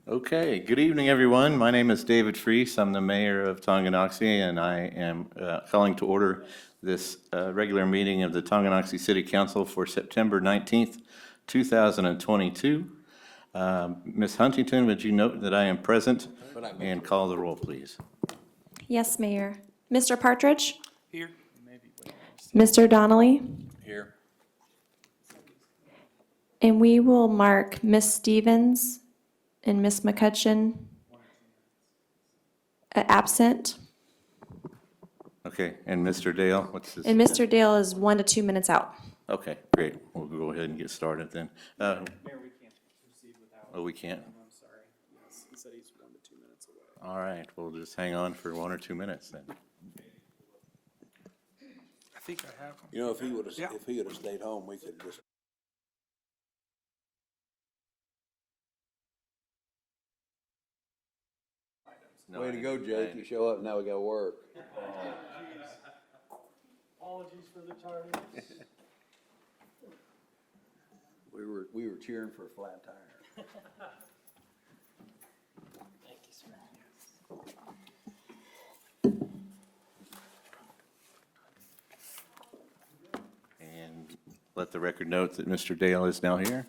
Okay, good evening, everyone. My name is David Freese. I'm the mayor of Tonganoxie, and I am calling to order this regular meeting of the Tonganoxie City Council for September 19th, 2022. Ms. Huntington, would you note that I am present and call the roll, please? Yes, Mayor. Mr. Partridge? Here. Mr. Donnelly? Here. And we will mark Miss Stevens and Miss McCutcheon absent. Okay, and Mr. Dale, what's this? And Mr. Dale is 1 to 2 minutes out. Okay, great. We'll go ahead and get started then. Mayor, we can't proceed without. Oh, we can't? I'm sorry. Yes, he said he's 1 to 2 minutes away. All right, we'll just hang on for 1 or 2 minutes then. I think I have him. You know, if he would've, Yeah. if he would've stayed home, we could just. Way to go, Jake. You show up, now we gotta work. Apologies for the tardiness. We were cheering for a flat tire. Thank you, sir. And let the record note that Mr. Dale is now here.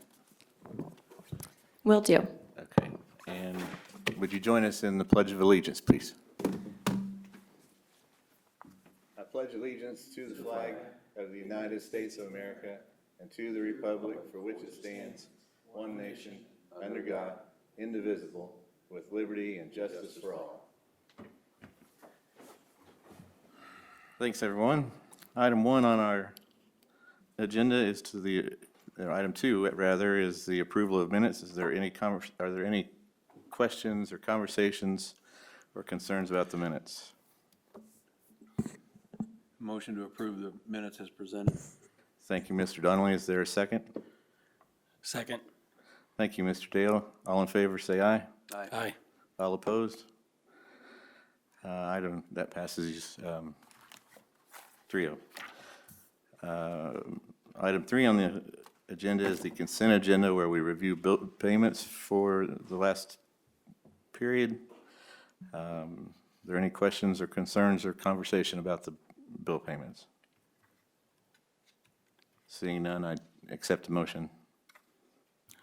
Will do. Okay, and would you join us in the Pledge of Allegiance, please? I pledge allegiance to the flag of the United States of America and to the republic for which it stands, one nation, under God, indivisible, with liberty and justice for all. Thanks, everyone. Item 1 on our agenda is item 2, rather, is the approval of minutes. Are there any questions or conversations or concerns about the minutes? Motion to approve the minutes as presented. Thank you, Mr. Donnelly. Is there a second? Second. Thank you, Mr. Dale. All in favor, say aye. Aye. All opposed? Item, that passes 3-0. Item 3 on the agenda is the consent agenda, where we review bill payments for the last period. Are there any questions or concerns or conversation about the bill payments? Seeing none, I accept the motion.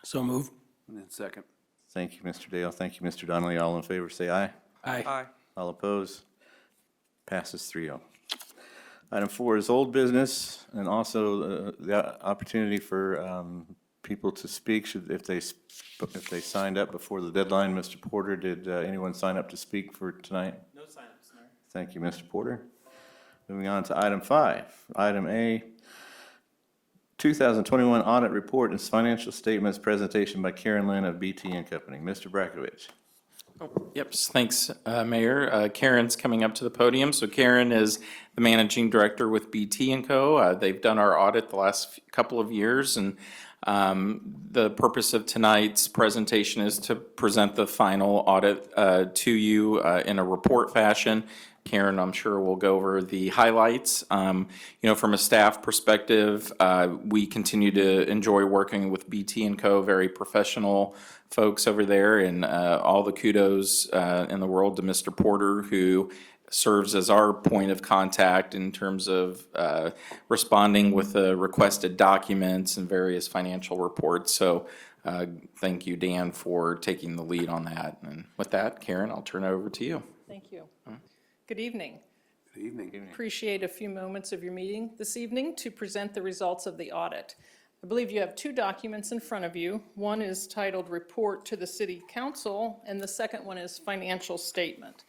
So move. And then second. Thank you, Mr. Dale. Thank you, Mr. Donnelly. All in favor, say aye. Aye. All opposed? Passes 3-0. Item 4 is old business, and also the opportunity for people to speak if they signed up before the deadline. Mr. Porter, did anyone sign up to speak for tonight? No sign-ups, Mayor. Thank you, Mr. Porter. Moving on to item 5. Item A, 2021 audit report and financial statements presentation by Karen Lynn of BT and Company. Mr. Brakovich. Yep, thanks, Mayor. Karen's coming up to the podium. So Karen is the managing director with BT & Co. They've done our audit the last couple of years, and the purpose of tonight's presentation is to present the final audit to you in a report fashion. Karen, I'm sure, will go over the highlights. From a staff perspective, we continue to enjoy working with BT & Co., very professional folks over there, and all the kudos in the world to Mr. Porter, who serves as our point of contact in terms of responding with the requested documents and various financial reports. So thank you, Dan, for taking the lead on that. And with that, Karen, I'll turn it over to you. Thank you. Good evening. Good evening. Appreciate a few moments of your meeting this evening to present the results of the audit. I believe you have 2 documents in front of you. One is titled Report to the City Council, and the second one is Financial Statement.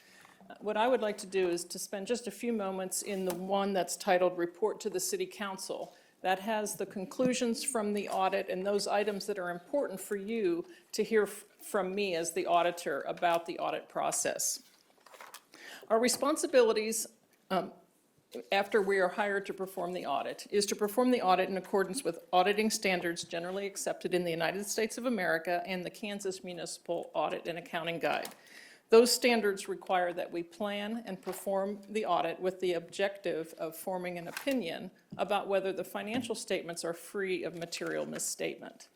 What I would like to do is to spend just a few moments in the one that's titled Report to the City Council. That has the conclusions from the audit and those items that are important for you to hear from me as the auditor about the audit process. Our responsibilities after we are hired to perform the audit is to perform the audit in accordance with auditing standards generally accepted in the United States of America and the Kansas Municipal Audit and Accounting Guide. Those standards require that we plan and perform the audit with the objective of forming an opinion about whether the financial statements are free of material misstatement.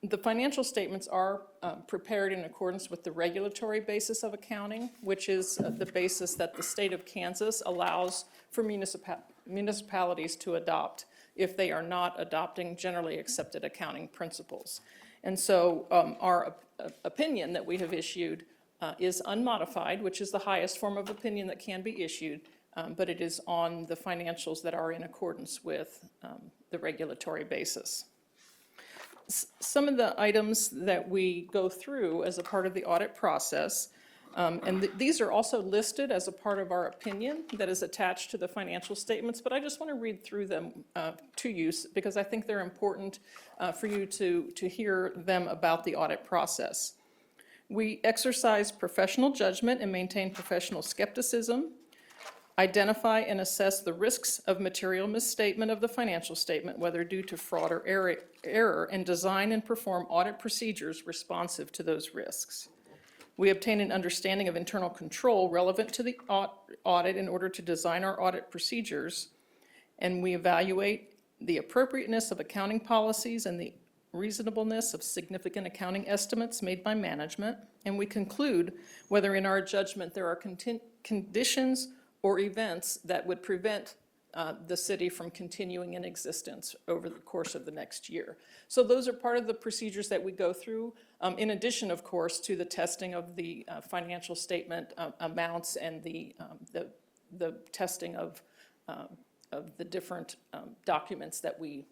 The financial statements are prepared in accordance with the regulatory basis of accounting, which is the basis that the state of Kansas allows for municipalities to adopt if they are not adopting generally accepted accounting principles. And so our opinion that we have issued is unmodified, which is the highest form of opinion that can be issued, but it is on the financials that are in accordance with the regulatory basis. Some of the items that we go through as a part of the audit process, and these are also listed as a part of our opinion that is attached to the financial statements, but I just want to read through them to you because I think they're important for you to hear them about the audit process. We exercise professional judgment and maintain professional skepticism, identify and assess the risks of material misstatement of the financial statement, whether due to fraud or error, and design and perform audit procedures responsive to those risks. We obtain an understanding of internal control relevant to the audit in order to design our audit procedures, and we evaluate the appropriateness of accounting policies and the reasonableness of significant accounting estimates made by management, and we conclude whether in our judgment there are conditions or events that would prevent the city from continuing in existence over the course of the next year. So those are part of the procedures that we go through, in addition, of course, to the testing of the financial statement amounts and the testing of the different documents that we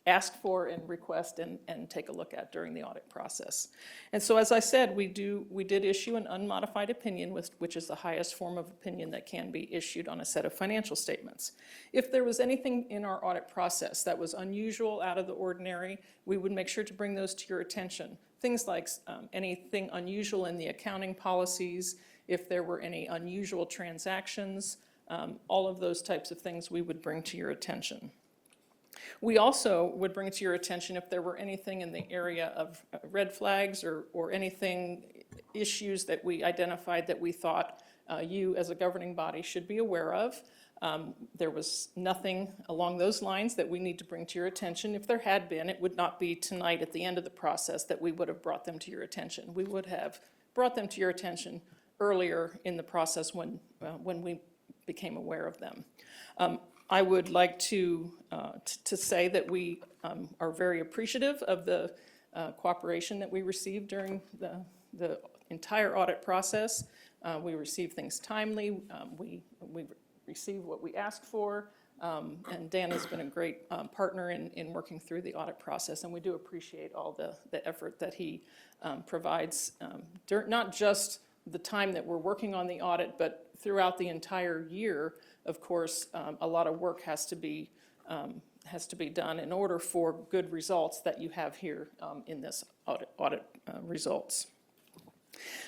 ask for and request and take a look at during the audit process. And so, as I said, we did issue an unmodified opinion, which is the highest form of opinion that can be issued on a set of financial statements. If there was anything in our audit process that was unusual, out of the ordinary, we would make sure to bring those to your attention. Things like anything unusual in the accounting policies, if there were any unusual transactions, all of those types of things we would bring to your attention. We also would bring to your attention if there were anything in the area of red flags or anything, issues that we identified that we thought you as a governing body should be aware of. There was nothing along those lines that we need to bring to your attention. If there had been, it would not be tonight at the end of the process that we would have brought them to your attention. We would have brought them to your attention earlier in the process when we became aware of them. I would like to say that we are very appreciative of the cooperation that we received during the entire audit process. We received things timely. We received what we asked for. And Dan has been a great partner in working through the audit process, and we do appreciate all the effort that he provides, not just the time that we're working on the audit, but throughout the entire year. Of course, a lot of work has to be done in order for good results that you have here in this audit results.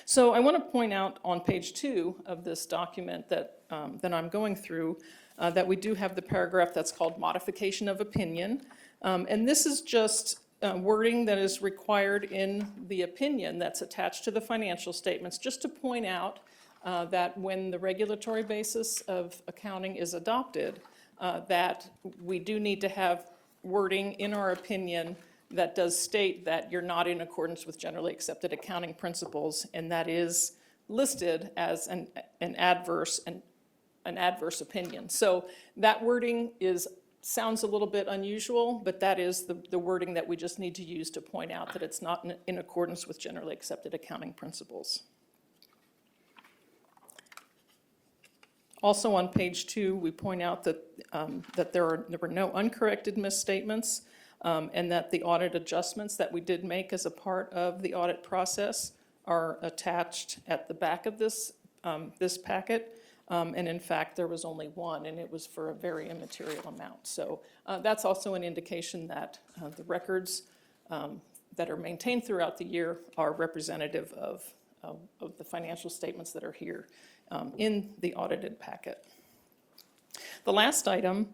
So I want to point out on page 2 of this document that I'm going through that we do have the paragraph that's called modification of opinion. And this is just wording that is required in the opinion that's attached to the financial statements, just to point out that when the regulatory basis of accounting is adopted, that we do need to have wording in our opinion that does state that you're not in accordance with generally accepted accounting principles, and that is listed as an adverse opinion. So that wording sounds a little bit unusual, but that is the wording that we just need to use to point out that it's not in accordance with generally accepted accounting principles. Also on page 2, we point out that there were no uncorrected misstatements, and that the audit adjustments that we did make as a part of the audit process are attached at the back of this packet. And in fact, there was only one, and it was for a very immaterial amount. So that's also an indication that the records that are maintained throughout the year are representative of the financial statements that are here in the audited packet. The last item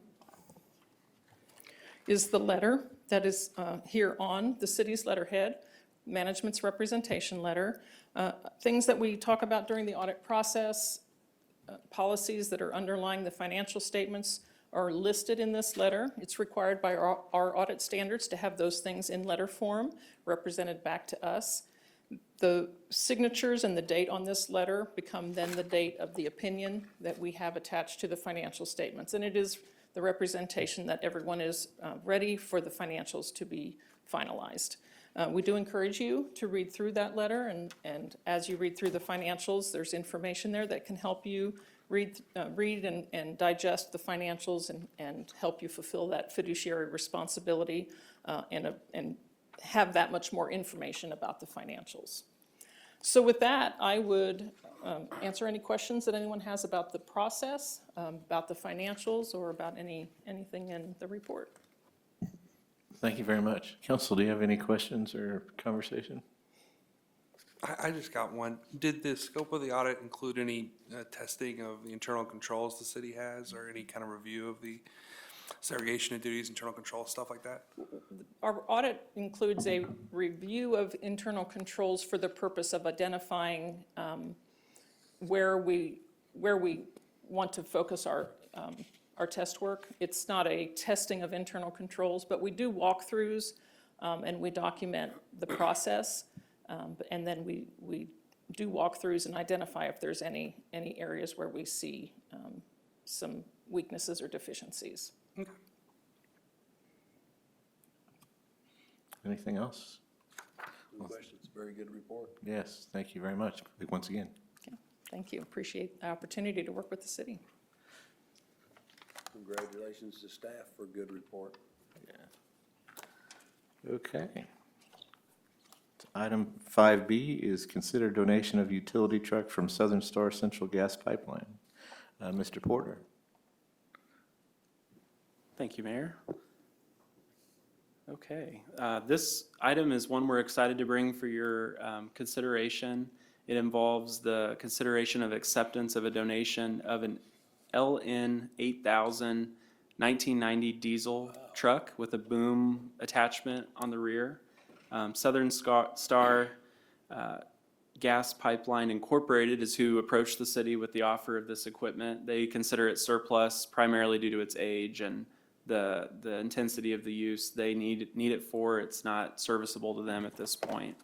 is the letter that is here on the city's letterhead, management's representation letter. Things that we talk about during the audit process, policies that are underlying the financial statements are listed in this letter. It's required by our audit standards to have those things in letter form represented back to us. The signatures and the date on this letter become then the date of the opinion that we have attached to the financial statements. And it is the representation that everyone is ready for the financials to be finalized. We do encourage you to read through that letter, and as you read through the financials, there's information there that can help you read and digest the financials and help you fulfill that fiduciary responsibility and have that much more information about the financials. So with that, I would answer any questions that anyone has about the process, about the financials, or about anything in the report. Thank you very much. Council, do you have any questions or conversation? I just got one. Did the scope of the audit include any testing of the internal controls the city has, or any kind of review of the segregation of duties, internal control, stuff like that? Our audit includes a review of internal controls for the purpose of identifying where we want to focus our test work. It's not a testing of internal controls, but we do walkthroughs and we document the process. And then we do walkthroughs and identify if there's any areas where we see some weaknesses or deficiencies. Okay. Anything else? No questions, very good report. Yes, thank you very much, once again. Okay, thank you. Appreciate the opportunity to work with the city. Congratulations to staff for a good report. Okay. Item 5B is consider donation of utility truck from Southern Star Central Gas Pipeline. Mr. Porter. Thank you, Mayor. Okay, this item is one we're excited to bring for your consideration. It involves the consideration of acceptance of a donation of an LN 8000 1990 diesel truck with a boom attachment on the rear. Southern Star Gas Pipeline Incorporated is who approached the city with the offer of this equipment. They consider it surplus primarily due to its age and the intensity of the use they need it for. It's not serviceable to them at this point.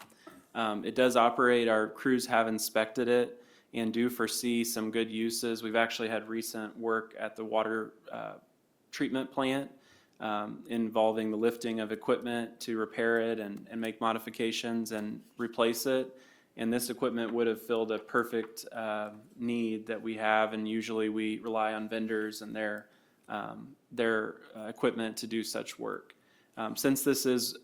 It does operate. Our crews have inspected it and do foresee some good uses. We've actually had recent work at the water treatment plant involving the lifting of equipment to repair it and make modifications and replace it. And this equipment would have filled a perfect need that we have, and usually we rely on vendors and their equipment to do such work. Since this is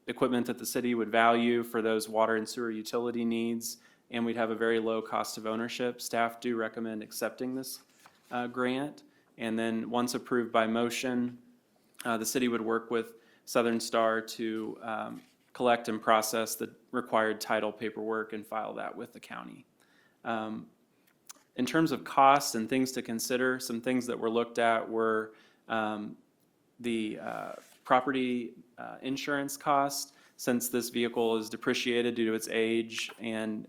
equipment that the city would value for those water and sewer utility needs, and we'd have a very low cost of ownership, staff do recommend accepting this grant. And then once approved by motion, the city would work with Southern Star to collect and process the required title paperwork and file that with the county. In terms of costs and things to consider, some things that were looked at were the property insurance cost, since this vehicle is depreciated due to its age and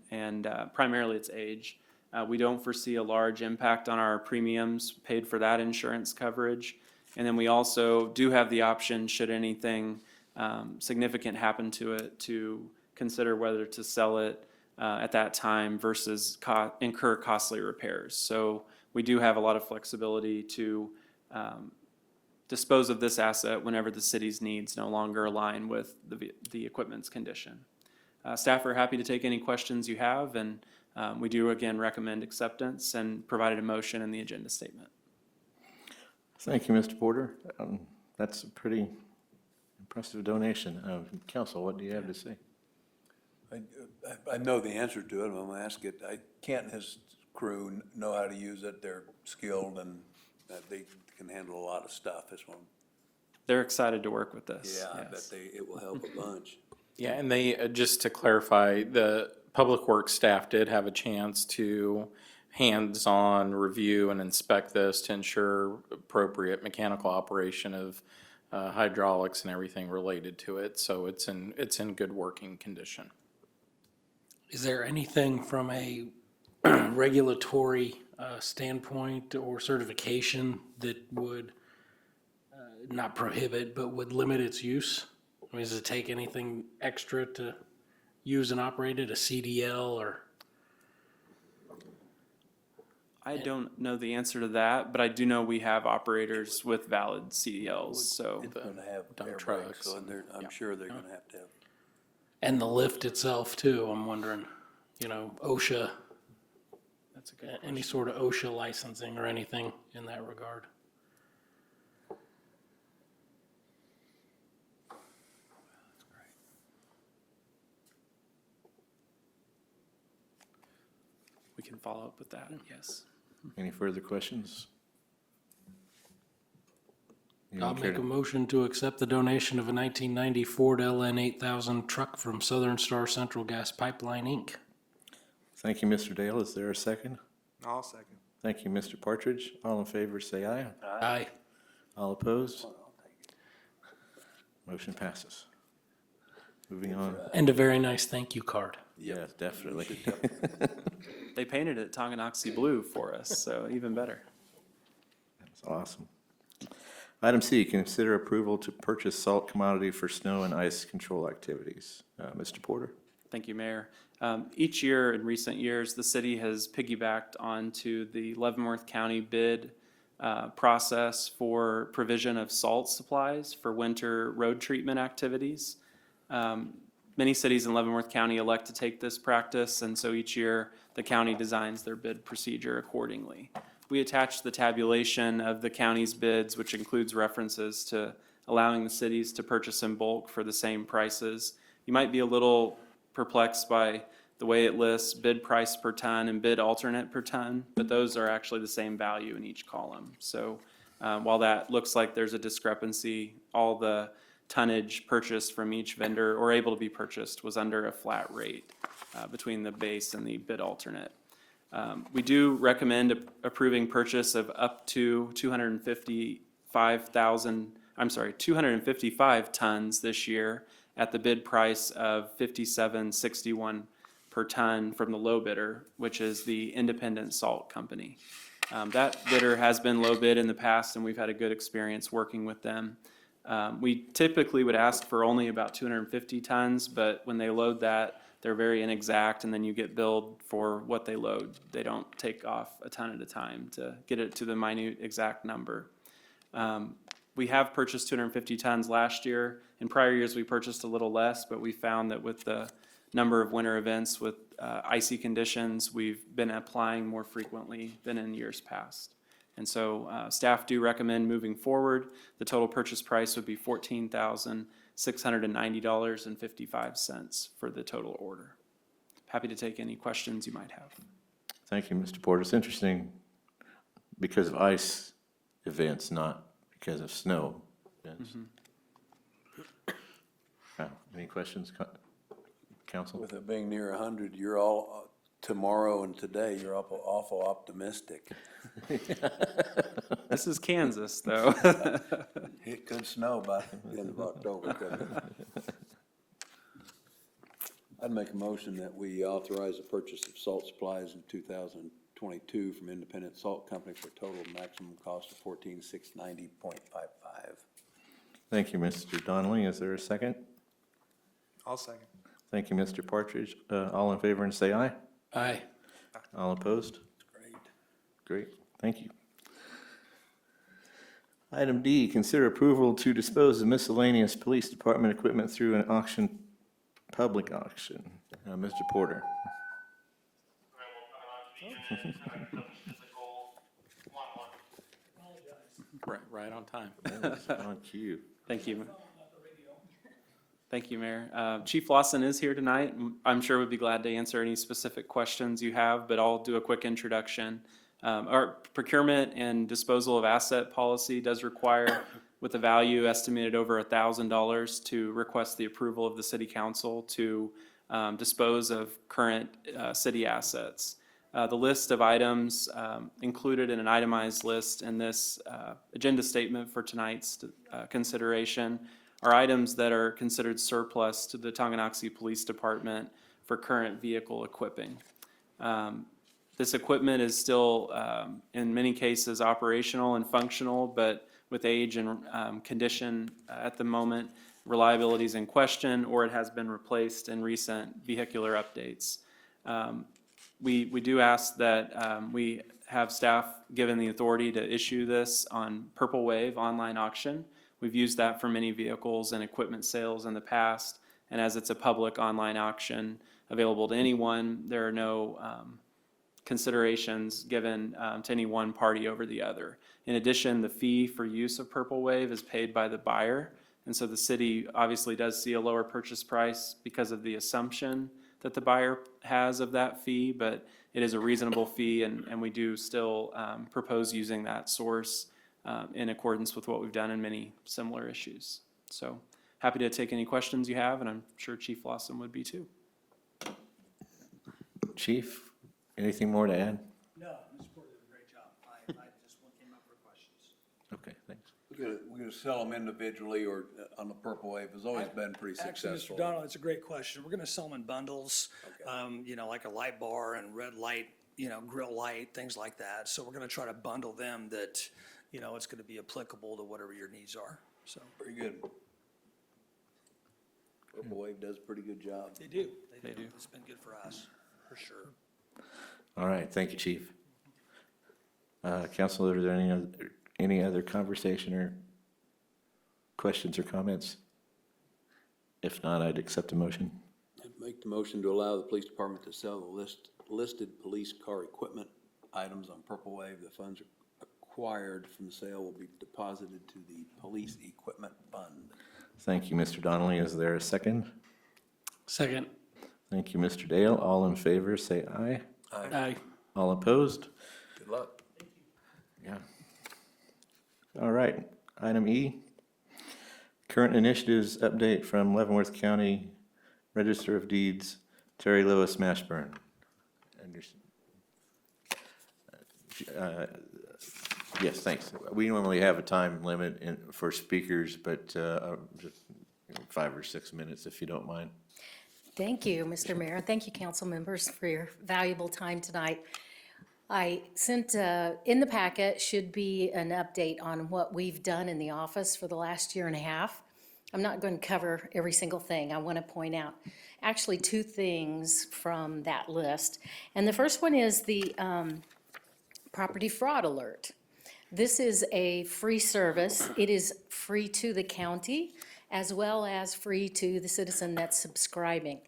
primarily its age. We don't foresee a large impact on our premiums paid for that insurance coverage. And then we also do have the option, should anything significant happen to it, to consider whether to sell it at that time versus incur costly repairs. So we do have a lot of flexibility to dispose of this asset whenever the city's needs no longer align with the equipment's condition. Staff are happy to take any questions you have, and we do again recommend acceptance and provided a motion in the agenda statement. Thank you, Mr. Porter. That's a pretty impressive donation. Council, what do you have to say? I know the answer to it, I'm gonna ask it. Kent and his crew know how to use it, they're skilled, and they can handle a lot of stuff, this one. They're excited to work with this. Yeah, I bet yes. it will help a bunch. Yeah, and they, just to clarify, the Public Works staff did have a chance to hands-on review and inspect this to ensure appropriate mechanical operation of hydraulics and everything related to it. So it's in good working condition. Is there anything from a regulatory standpoint or certification that would not prohibit, but would limit its use? I mean, does it take anything extra to use and operate it, a CDL or? I don't know the answer to that, but I do know we have operators with valid CDLs, so. It's gonna have dump air brakes, trucks so and- I'm sure they're gonna have to have. And the lift itself too, I'm wondering, OSHA, That's a good any sort of OSHA licensing or anything in that regard? We can follow up with that, yes. Any further questions? You I'll don't care make a to- motion to accept the donation of a 1990 Ford LN 8000 truck from Southern Star Central Gas Pipeline, Inc. Thank you, Mr. Dale. Is there a second? I'll second. Thank you, Mr. Partridge. All in favor, say aye. Aye. All opposed? Motion passes. Moving on. And a very nice thank you card. Yes, definitely. They painted it Tonganoxie blue for us, so even better. That's awesome. Item C, consider approval to purchase salt commodity for snow and ice control activities. Mr. Porter? Thank you, Mayor. Each year in recent years, the city has piggybacked onto the Leavenworth County bid process for provision of salt supplies for winter road treatment activities. Many cities in Leavenworth County elect to take this practice, and so each year the county designs their bid procedure accordingly. We attach the tabulation of the county's bids, which includes references to allowing the cities to purchase in bulk for the same prices. You might be a little perplexed by the way it lists bid price per ton and bid alternate per ton, but those are actually the same value in each column. So while that looks like there's a discrepancy, all the tonnage purchased from each vendor or able to be purchased was under a flat rate between the base and the bid alternate. We do recommend approving purchase of up to 255 tons this year at the bid price of $57.61 per ton from the low bidder, which is the Independent Salt Company. That bidder has been low bid in the past, and we've had a good experience working with them. We typically would ask for only about 250 tons, but when they load that, they're very inexact, and then you get billed for what they load. They don't take off a ton at a time to get it to the minute exact number. We have purchased 250 tons last year. In prior years, we purchased a little less, but we found that with the number of winter events with icy conditions, we've been applying more frequently than in years past. And so staff do recommend moving forward. The total purchase price would be $14,690.55 for the total order. Happy to take any questions you might have. Thank you, Mr. Porter. It's interesting because of ice events, not because of snow events. Any questions, council? With it being near 100, you're all, tomorrow and today, you're awful optimistic. This is Kansas, though. It could snow by the end of October, couldn't it? I'd make a motion that we authorize the purchase of salt supplies in 2022 from Independent Salt Company for a total maximum cost of $14,690.55. Thank you, Mr. Donnelly. Is there a second? I'll second. Thank you, Mr. Partridge. All in favor and say aye. Aye. All opposed? Great. Great, thank you. Item D, consider approval to dispose of miscellaneous police department equipment through an auction, public auction. Mr. Porter. Right on time. On cue. Thank you. Thank you, Mayor. Chief Lawson is here tonight. I'm sure would be glad to answer any specific questions you have, but I'll do a quick introduction. Our procurement and disposal of asset policy does require, with a value estimated over $1,000, to request the approval of the city council to dispose of current city assets. The list of items included in an itemized list in this agenda statement for tonight's consideration are items that are considered surplus to the Tonganoxie Police Department for current vehicle equipping. This equipment is still, in many cases, operational and functional, but with age and condition at the moment, reliability is in question, or it has been replaced in recent vehicular updates. We do ask that we have staff given the authority to issue this on Purple Wave online auction. We've used that for many vehicles and equipment sales in the past, and as it's a public online auction available to anyone, there are no considerations given to any one party over the other. In addition, the fee for use of Purple Wave is paid by the buyer, and so the city obviously does see a lower purchase price because of the assumption that the buyer has of that fee, but it is a reasonable fee, and we do still propose using that source in accordance with what we've done in many similar issues. So happy to take any questions you have, and I'm sure Chief Lawson would be too. Chief, anything more to add? No, Ms. Porter did a great job. I just came up for questions. Okay, thanks. We're gonna sell them individually or on the Purple Wave, has always been pretty Actually, successful. Mr. Donald, it's a great question. We're gonna sell them in bundles, you know, like a light bar and red light, you know, grill light, things like that. So we're gonna try to bundle them that, you know, it's gonna be applicable to whatever your needs are, so. Very good. Purple Wave does a pretty good job. They do. It's been good for us, for sure. All right, thank you, Chief. Council, are there any other conversation or questions or comments? If not, I'd accept a motion. I'd make the motion to allow the police department to sell the listed police car equipment items on Purple Wave. The funds acquired from the sale will be deposited to the police equipment fund. Thank you, Mr. Donnelly. Is there a second? Second. Thank you, Mr. Dale. All in favor, say aye. Aye. All opposed? Good luck. Yeah. All right, item E, current initiatives update from Leavenworth County Register of Deeds, Terry Lewis Mashburn. Yes, thanks. We normally have a time limit for speakers, but just 5 or 6 minutes if you don't mind. Thank you, Mr. Mayor. Thank you, council members, for your valuable time tonight. I sent, in the packet should be an update on what we've done in the office for the last year and a half. I'm not going to cover every single thing. I want to point out actually 2 things from that list. And the first one is the property fraud alert. This is a free service. It is free to the county as well as free to the citizen that's subscribing.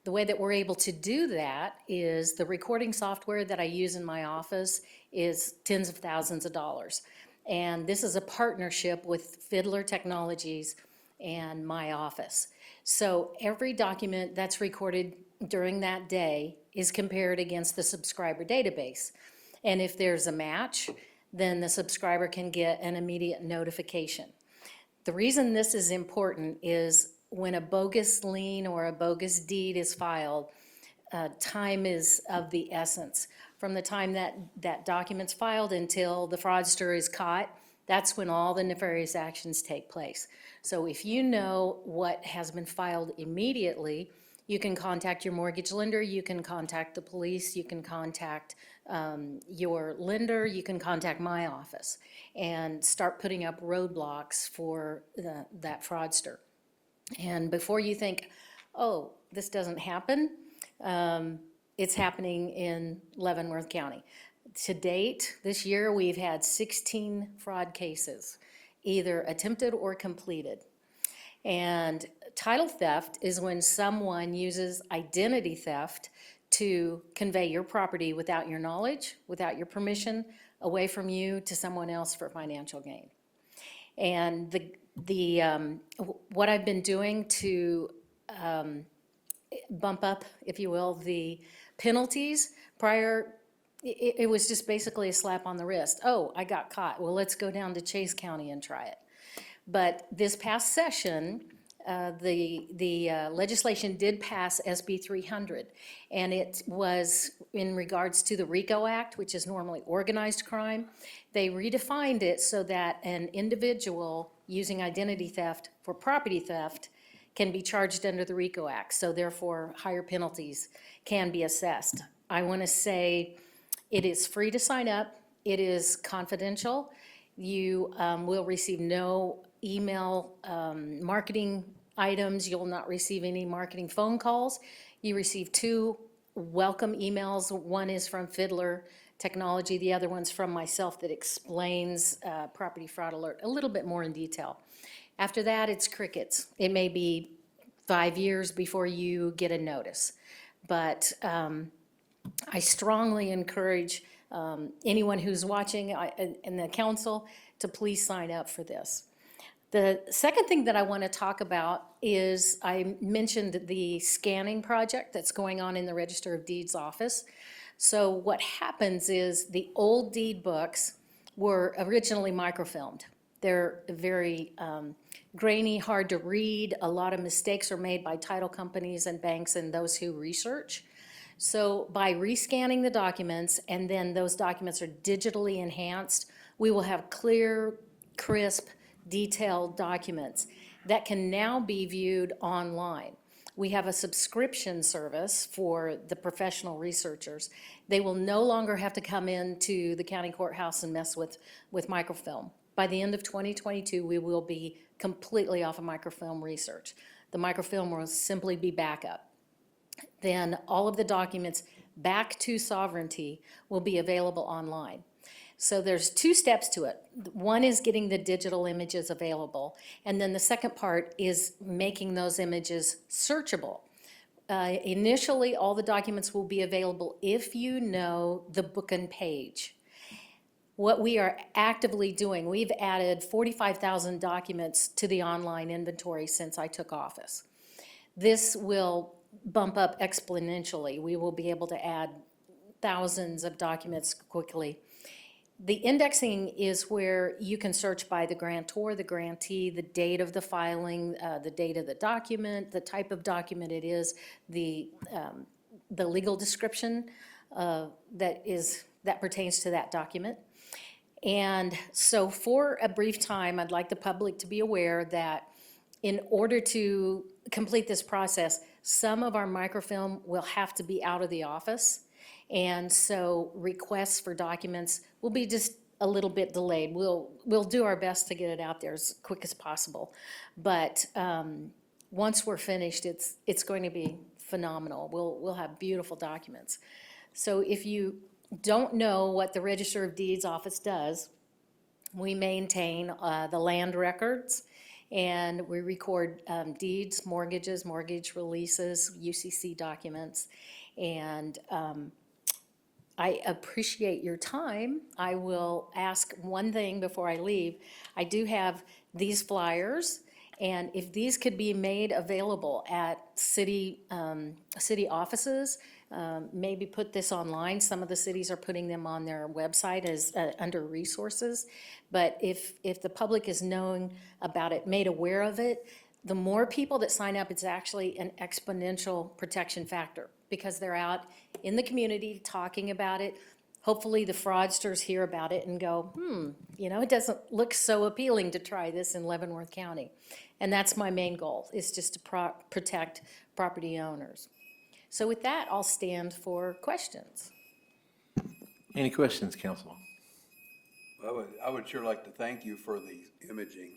The way that we're able to do that is the recording software that I use in my office is tens of thousands of dollars. And this is a partnership with Fiddler Technologies and my office. So every document that's recorded during that day is compared against the subscriber database. And if there's a match, then the subscriber can get an immediate notification. The reason this is important is when a bogus lien or a bogus deed is filed, time is of the essence. From the time that document's filed until the fraudster is caught, that's when all the nefarious actions take place. So if you know what has been filed immediately, you can contact your mortgage lender, you can contact the police, you can contact your lender, you can contact my office and start putting up roadblocks for that fraudster. And before you think, oh, this doesn't happen, it's happening in Leavenworth County. To date, this year, we've had 16 fraud cases, either attempted or completed. And title theft is when someone uses identity theft to convey your property without your knowledge, without your permission, away from you to someone else for financial gain. And what I've been doing to bump up, if you will, the penalties prior, it was just basically a slap on the wrist. Oh, I got caught. Well, let's go down to Chase County and try it. But this past session, the legislation did pass SB 300, and it was in regards to the RICO Act, which is normally organized crime. They redefined it so that an individual using identity theft for property theft can be charged under the RICO Act, so therefore higher penalties can be assessed. I want to say It is free to sign up. It is confidential. You will receive no email marketing items. You'll not receive any marketing phone calls. You receive 2 welcome emails. One is from Fiddler Technology. The other one's from myself that explains property fraud alert a little bit more in detail. After that, it's crickets. It may be 5 years before you get a notice. But I strongly encourage anyone who's watching in the council to please sign up for this. The second thing that I want to talk about is I mentioned the scanning project that's going on in the Register of Deeds office. So what happens is the old deed books were originally microfilmed. They're very grainy, hard to read. A lot of mistakes are made by title companies and banks and those who research. So by rescanning the documents and then those documents are digitally enhanced, we will have clear, crisp, detailed documents that can now be viewed online. We have a subscription service for the professional researchers. They will no longer have to come into the county courthouse and mess with microfilm. By the end of 2022, we will be completely off of microfilm research. The microfilm will simply be backup. Then all of the documents back to sovereignty will be available online. So there's 2 steps to it. One is getting the digital images available, and then the second part is making those images searchable. Initially, all the documents will be available if you know the book and page. What we are actively doing, we've added 45,000 documents to the online inventory since I took office. This will bump up exponentially. We will be able to add thousands of documents quickly. The indexing is where you can search by the grantor, the grantee, the date of the filing, the date of the document, the type of document it is, the legal description that pertains to that document. And so for a brief time, I'd like the public to be aware that in order to complete this process, some of our microfilm will have to be out of the office. And so requests for documents will be just a little bit delayed. We'll do our best to get it out there as quick as possible. But once we're finished, it's going to be phenomenal. We'll have beautiful documents. So if you don't know what the Register of Deeds office does, we maintain the land records, and we record deeds, mortgages, mortgage releases, UCC documents, and I appreciate your time. I will ask one thing before I leave. I do have these flyers, and if these could be made available at city offices, maybe put this online. Some of the cities are putting them on their website as under resources. But if the public is knowing about it, made aware of it, the more people that sign up, it's actually an exponential protection factor because they're out in the community talking about it. Hopefully the fraudsters hear about it and go, it doesn't look so appealing to try this in Leavenworth County. And that's my main goal, is just to protect property owners. So with that, I'll stand for questions. Any questions, council? I would sure like to thank you for the imaging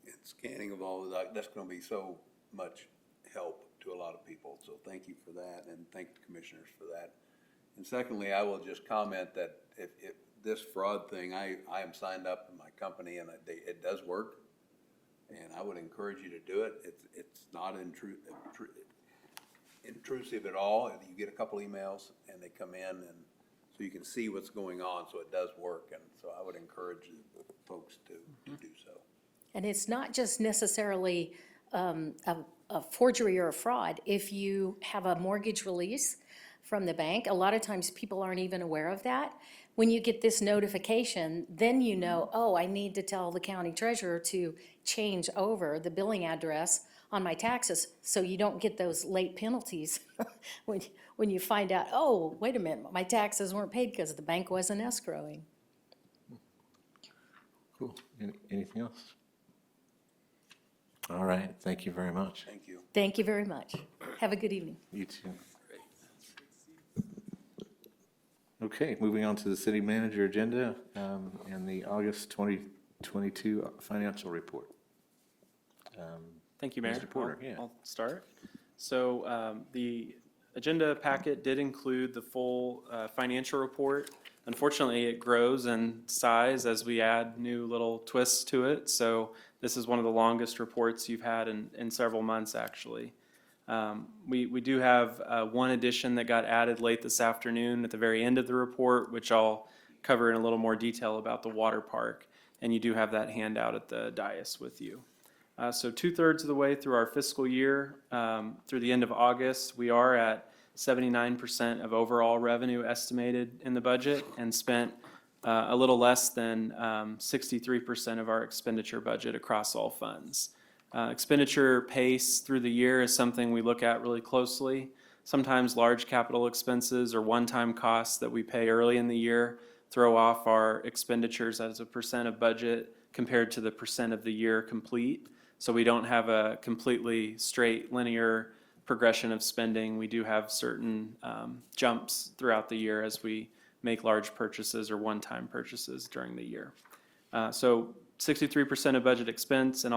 and scanning of all of that. That's going to be so much help to a lot of people. So thank you for that, and thank the commissioners for that. And secondly, I will just comment that if this fraud thing, I am signed up in my company, and it does work, and I would encourage you to do it. It's not intrusive at all. You get a couple emails, and they come in, and so you can see what's going on. So it does work, and so I would encourage folks to do so. And it's not just necessarily a forgery or a fraud. If you have a mortgage release from the bank, a lot of times people aren't even aware of that. When you get this notification, then you know, oh, I need to tell the county treasurer to change over the billing address on my taxes so you don't get those late penalties when you find out, oh, wait a minute, my taxes weren't paid because the bank wasn't escrowing. Cool. Anything else? All right. Thank you very much. Thank you. Thank you very much. Have a good evening. You too. Okay, moving on to the city manager agenda and the August 2022 financial report. Thank you, Mayor. Mr. Porter, I'll- yeah. I'll start. So the agenda packet did include the full financial report. Unfortunately, it grows in size as we add new little twists to it. So this is one of the longest reports you've had in several months, actually. We do have one addition that got added late this afternoon at the very end of the report, which I'll cover in a little more detail about the water park. And you do have that handout at the dais with you. So 2/3 of the way through our fiscal year, through the end of August, we are at 79% of overall revenue estimated in the budget and spent a little less than 63% of our expenditure budget across all funds. Expenditure pace through the year is something we look at really closely. Sometimes large capital expenses or one-time costs that we pay early in the year throw off our expenditures as a percent of budget compared to the percent of the year complete. So we don't have a completely straight linear progression of spending. We do have certain jumps throughout the year as we make large purchases or one-time purchases during the year. So 63% of budget expense in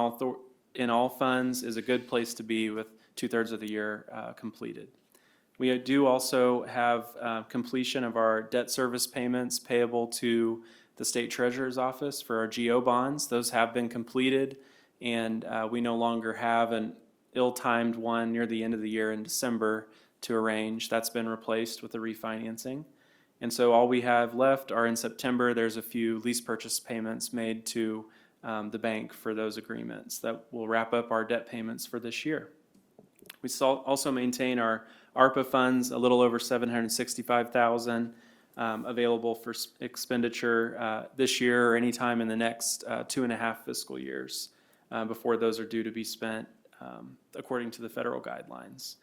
all funds is a good place to be with 2/3 of the year completed. We do also have completion of our debt service payments payable to the state treasurer's office for our GO bonds. Those have been completed, and we no longer have an ill-timed one near the end of the year in December to arrange. That's been replaced with a refinancing. And so all we have left are in September, there's a few lease purchase payments made to the bank for those agreements that will wrap up our debt payments for this year. We also maintain our ARPA funds, a little over $765,000 available for expenditure this year or anytime in the next 2.5 fiscal years before those are due to be spent according to the federal guidelines.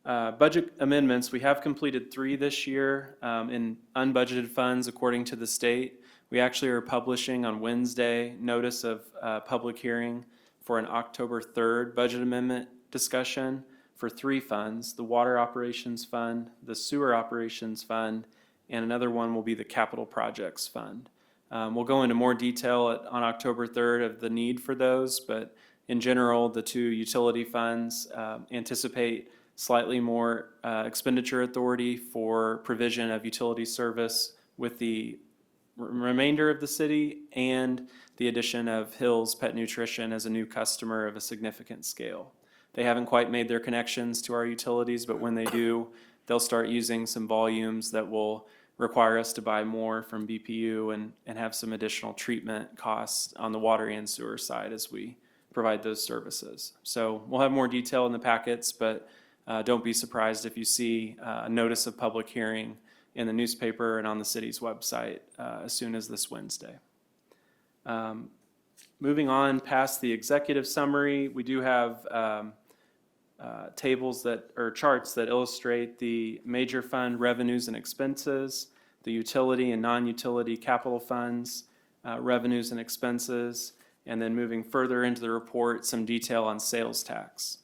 Budget amendments, we have completed 3 this year in unbudgeted funds according to the state. We actually are publishing on Wednesday notice of public hearing for an October 3rd budget amendment discussion for 3 funds: the Water Operations Fund, the Sewer Operations Fund, and another one will be the Capital Projects Fund. We'll go into more detail on October 3rd of the need for those, but in general, the 2 utility funds anticipate slightly more expenditure authority for provision of utility service with the remainder of the city and the addition of Hill's Pet Nutrition as a new customer of a significant scale. They haven't quite made their connections to our utilities, but when they do, they'll start using some volumes that will require us to buy more from BPU and have some additional treatment costs on the water and sewer side as we provide those services. So we'll have more detail in the packets, but don't be surprised if you see a notice of public hearing in the newspaper and on the city's website as soon as this Wednesday. Moving on past the executive summary, we do have tables or charts that illustrate the major fund revenues and expenses, the utility and non-utility capital funds, revenues and expenses, and then moving further into the report, some detail on sales tax.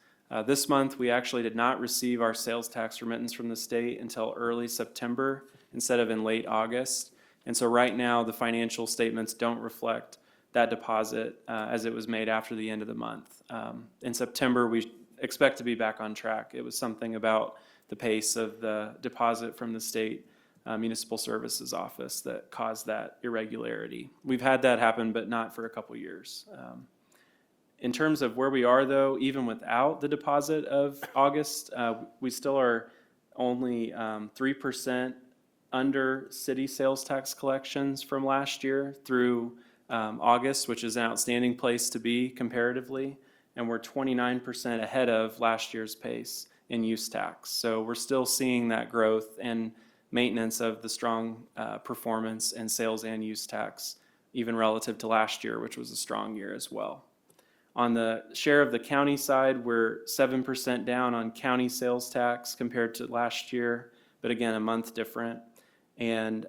This month, we actually did not receive our sales tax remittance from the state until early September instead of in late August. And so right now, the financial statements don't reflect that deposit as it was made after the end of the month. In September, we expect to be back on track. It was something about the pace of the deposit from the state municipal services office that caused that irregularity. We've had that happen, but not for a couple years. In terms of where we are, though, even without the deposit of August, we still are only 3% under city sales tax collections from last year through August, which is an outstanding place to be comparatively, and we're 29% ahead of last year's pace in use tax. So we're still seeing that growth and maintenance of the strong performance in sales and use tax, even relative to last year, which was a strong year as well. On the share of the county side, we're 7% down on county sales tax compared to last year, but again, a month different, and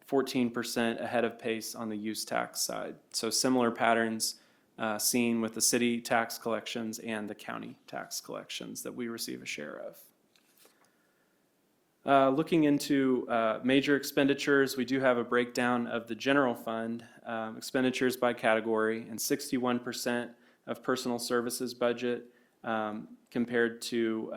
14% ahead of pace on the use tax side. So similar patterns seen with the city tax collections and the county tax collections that we receive a share of. Looking into major expenditures, we do have a breakdown of the general fund expenditures by category, and 61% of personal services budget compared to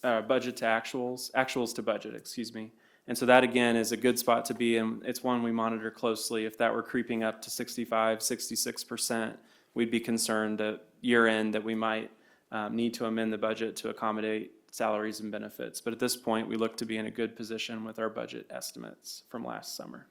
budget to actuals to budget, excuse me. And so that again is a good spot to be in. It's one we monitor closely. If that were creeping up to 65, 66%, we'd be concerned that year end that we might need to amend the budget to accommodate salaries and benefits. But at this point, we look to be in a good position with our budget estimates from last summer.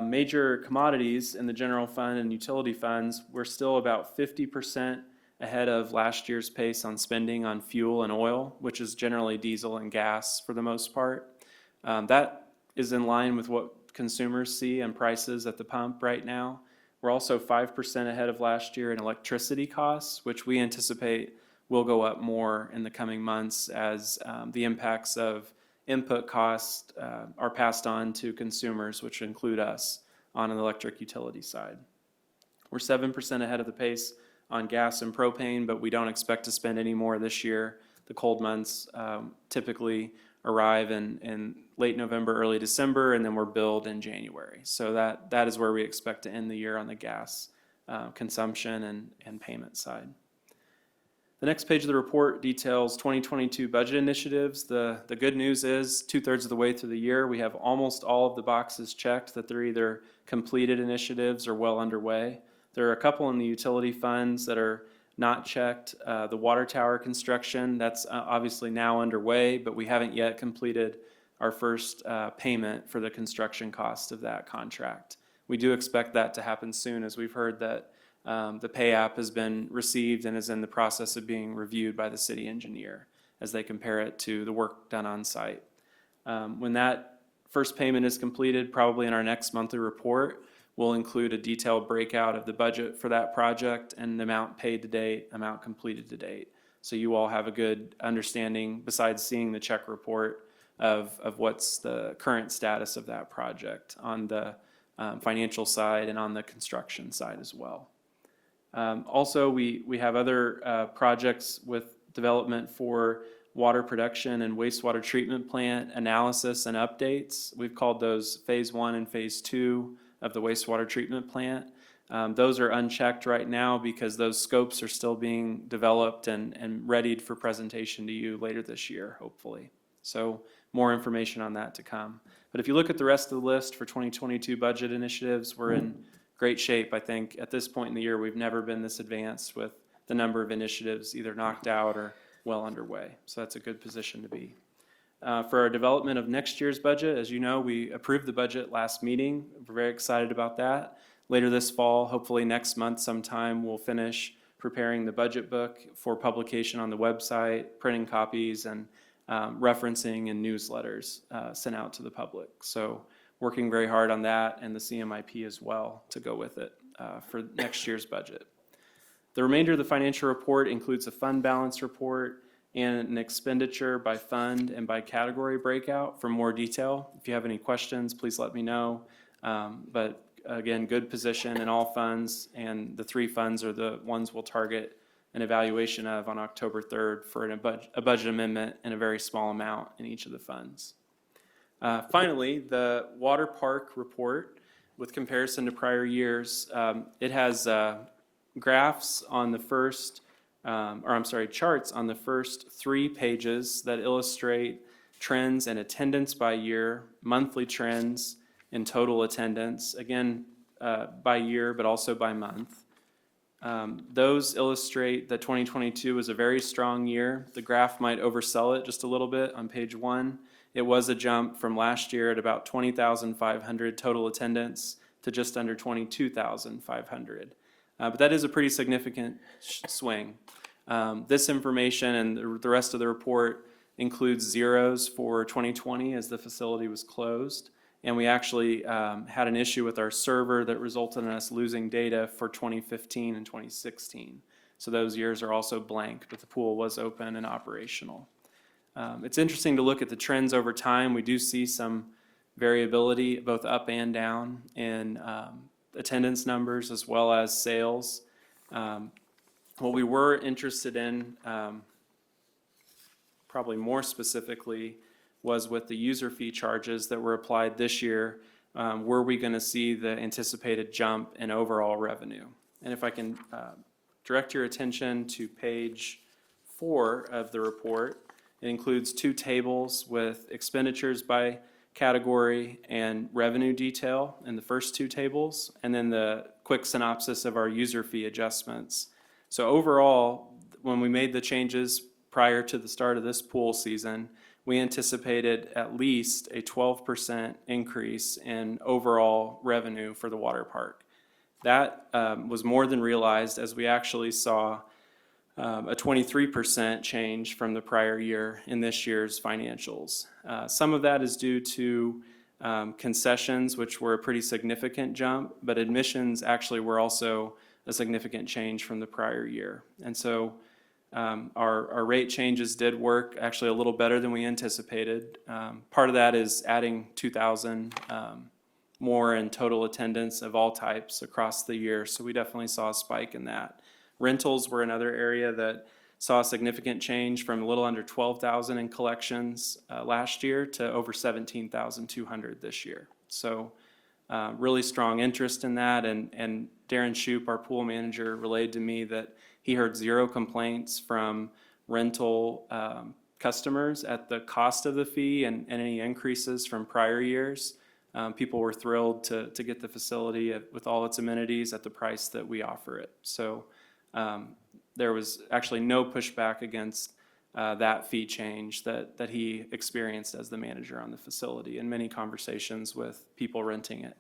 Major commodities in the general fund and utility funds, we're still about 50% ahead of last year's pace on spending on fuel and oil, which is generally diesel and gas for the most part. That is in line with what consumers see and prices at the pump right now. We're also 5% ahead of last year in electricity costs, which we anticipate will go up more in the coming months as the impacts of input costs are passed on to consumers, which include us on an electric utility side. We're 7% ahead of the pace on gas and propane, but we don't expect to spend any more this year. The cold months typically arrive in late November, early December, and then we're billed in January. So that is where we expect to end the year on the gas consumption and payment side. The next page of the report details 2022 budget initiatives. The good news is 2/3 of the way through the year, we have almost all of the boxes checked that they're either completed initiatives or well underway. There are a couple in the utility funds that are not checked. The water tower construction, that's obviously now underway, but we haven't yet completed our first payment for the construction cost of that contract. We do expect that to happen soon, as we've heard that the pay app has been received and is in the process of being reviewed by the city engineer as they compare it to the work done on site. When that first payment is completed, probably in our next monthly report, we'll include a detailed breakout of the budget for that project and the amount paid to date, amount completed to date. So you all have a good understanding, besides seeing the check report, of what's the current status of that project on the financial side and on the construction side as well. Also, we have other projects with development for water production and wastewater treatment plant analysis and updates. We've called those phase 1 and phase 2 of the wastewater treatment plant. Those are unchecked right now because those scopes are still being developed and readied for presentation to you later this year, hopefully. So more information on that to come. But if you look at the rest of the list for 2022 budget initiatives, we're in great shape. I think at this point in the year, we've never been this advanced with the number of initiatives either knocked out or well underway. So that's a good position to be. For our development of next year's budget, as you know, we approved the budget last meeting. We're very excited about that. Later this fall, hopefully next month sometime, we'll finish preparing the budget book for publication on the website, printing copies, and referencing in newsletters sent out to the public. So working very hard on that and the CMIP as well to go with it for next year's budget. The remainder of the financial report includes a fund balance report and an expenditure by fund and by category breakout for more detail. If you have any questions, please let me know. But again, good position in all funds, and the 3 funds are the ones we'll target an evaluation of on October 3rd for a budget amendment in a very small amount in each of the funds. Finally, the water park report with comparison to prior years, it has graphs on the first, charts on the first 3 pages that illustrate trends in attendance by year, monthly trends in total attendance, again, by year, but also by month. Those illustrate that 2022 was a very strong year. The graph might oversell it just a little bit on page 1. It was a jump from last year at about 20,500 total attendance to just under 22,500. But that is a pretty significant swing. This information and the rest of the report includes zeros for 2020 as the facility was closed. And we actually had an issue with our server that resulted in us losing data for 2015 and 2016. So those years are also blank, but the pool was open and operational. It's interesting to look at the trends over time. We do see some variability both up and down in attendance numbers as well as sales. What we were interested in, probably more specifically, was with the user fee charges that were applied this year, were we going to see the anticipated jump in overall revenue? And if I can direct your attention to page 4 of the report, it includes 2 tables with expenditures by category and revenue detail in the first 2 tables, and then the quick synopsis of our user fee adjustments. So overall, when we made the changes prior to the start of this pool season, we anticipated at least a 12% increase in overall revenue for the water park. That was more than realized, as we actually saw a 23% change from the prior year in this year's financials. Some of that is due to concessions, which were a pretty significant jump, but admissions actually were also a significant change from the prior year. And so our rate changes did work actually a little better than we anticipated. Part of that is adding 2,000 more in total attendance of all types across the year, so we definitely saw a spike in that. Rentals were another area that saw a significant change from a little under 12,000 in collections last year to over 17,200 this year. So really strong interest in that, and Darren Shoup, our pool manager, relayed to me that he heard 0 complaints from rental customers at the cost of the fee and any increases from prior years. People were thrilled to get the facility with all its amenities at the price that we offer it. So there was actually no pushback against that fee change that he experienced as the manager on the facility, and many conversations with people renting it.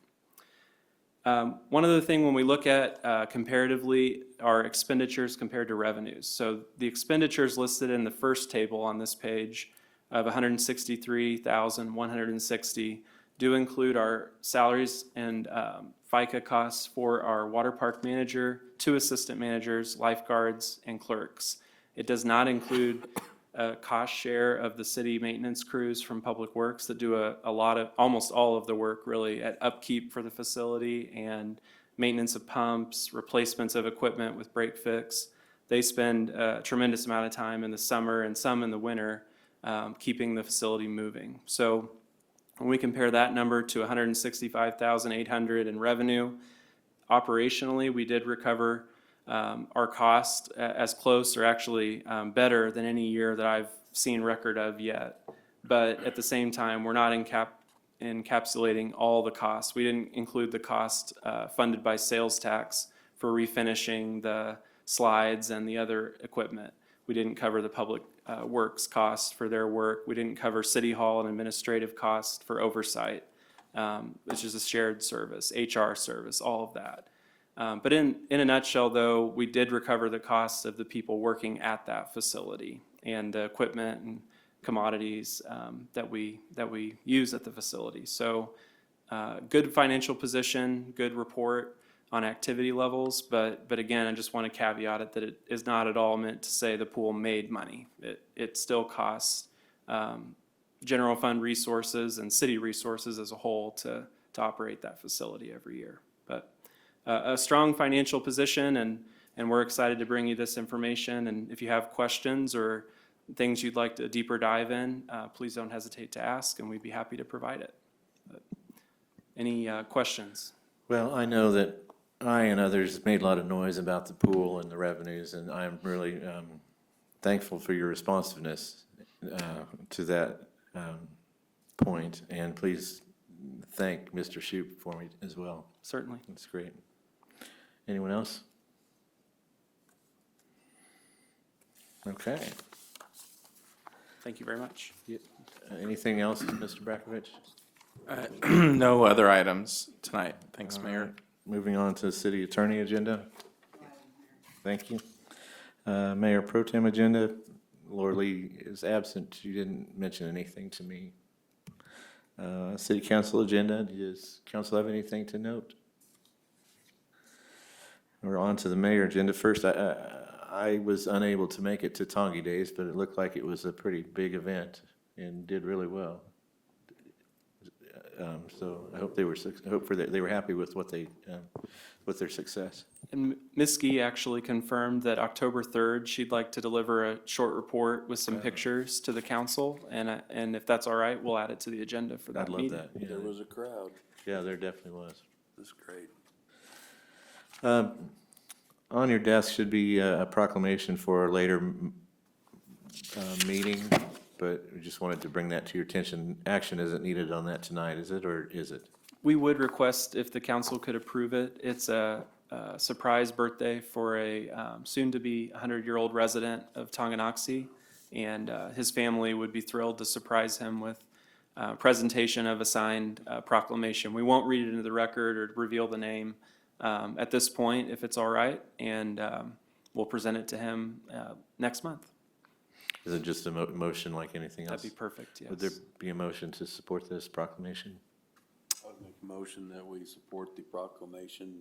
One other thing when we look at comparatively our expenditures compared to revenues. So the expenditures listed in the first table on this page of $163,160 do include our salaries and FICA costs for our water park manager, 2 assistant managers, lifeguards, and clerks. It does not include a cost share of the city maintenance crews from Public Works that do a lot of, almost all of the work really at upkeep for the facility and maintenance of pumps, replacements of equipment with break fix. They spend a tremendous amount of time in the summer and some in the winter keeping the facility moving. So when we compare that number to $165,800 in revenue, operationally, we did recover our cost as close or actually better than any year that I've seen record of yet. But at the same time, we're not encapsulating all the costs. We didn't include the cost funded by sales tax for refinishing the slides and the other equipment. We didn't cover the Public Works costs for their work. We didn't cover City Hall and administrative costs for oversight, which is a shared service, HR service, all of that. But in a nutshell, though, we did recover the costs of the people working at that facility and the equipment and commodities that we use at the facility. So good financial position, good report on activity levels, but again, I just want to caveat it that it is not at all meant to say the pool made money. It still costs general fund resources and city resources as a whole to operate that facility every year. But a strong financial position, and we're excited to bring you this information. And if you have questions or things you'd like to deeper dive in, please don't hesitate to ask, and we'd be happy to provide it. But any questions? Well, I know that I and others made a lot of noise about the pool and the revenues, and I'm really thankful for your responsiveness to that point. And please thank Mr. Shoup for me as well. Certainly. That's great. Anyone else? Okay. Thank you very much. Anything else, Mr. Brakovich? No other items tonight. Thanks, Mayor. Moving on to the city attorney agenda. Thank you. Mayor Pro Tem agenda. Laura Lee is absent. She didn't mention anything to me. City council agenda. Does council have anything to note? We're on to the mayor agenda. First, I was unable to make it to Tongi Days, but it looked like it was a pretty big event and did really well. So I hope they were happy with what with their success. And Ms. Gee actually confirmed that October 3rd, she'd like to deliver a short report with some pictures to the council. And if that's all right, we'll add it to the agenda for that I'd love meeting. that. Yeah, There was a crowd. yeah, there definitely was. That's great. On your desk should be a proclamation for a later meeting, but we just wanted to bring that to your attention. Action isn't needed on that tonight, is it, or is it? We would request if the council could approve it. It's a surprise birthday for a soon-to-be 100-year-old resident of Tonganoxie, and his family would be thrilled to surprise him with presentation of a signed proclamation. We won't read it into the record or reveal the name at this point, if it's all right, and we'll present it to him next month. Is it just a motion like anything else? That'd be perfect, yes. Would there be a motion to support this proclamation? I would make a motion that we support the proclamation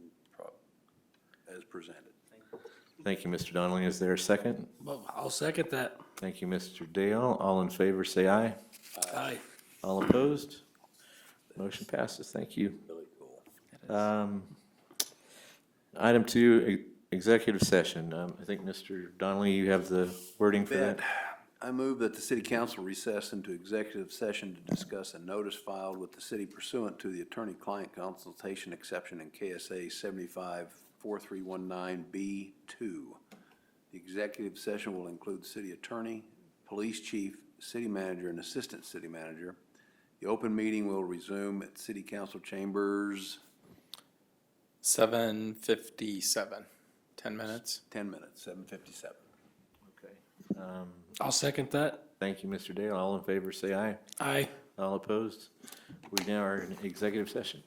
as presented. Thank you, Mr. Donnelly. Is there a second? Well, I'll second that. Thank you, Mr. Dale. All in favor, say aye. Aye. All opposed? Motion passes. Thank you. Really cool. Item 2, executive session. I think, Mr. Donnelly, you have the wording for that? I move that the city council recess into executive session to discuss a notice filed with the city pursuant to the attorney-client consultation exception in KSA 754319B2. The executive session will include the city attorney, police chief, city manager, and assistant city manager. The open meeting will resume at city council chambers 7:57, 10 minutes. 10 minutes, 7:57. Okay. I'll second that. Thank you, Mr. Dale. All in favor, say aye. Aye. All opposed? We now are in executive session.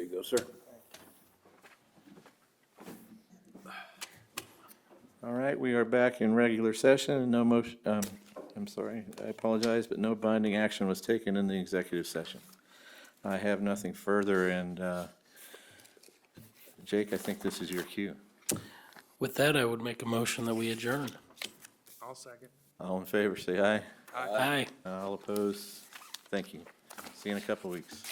you go, sir. All right, we are back in regular session. No motion, I'm sorry, I apologize, but no binding action was taken in the executive session. I have nothing further, and Jake, I think this is your cue. With that, I would make a motion that we adjourn. I'll second. All in favor, say aye. Aye. All opposed, thank you. See you in a couple weeks.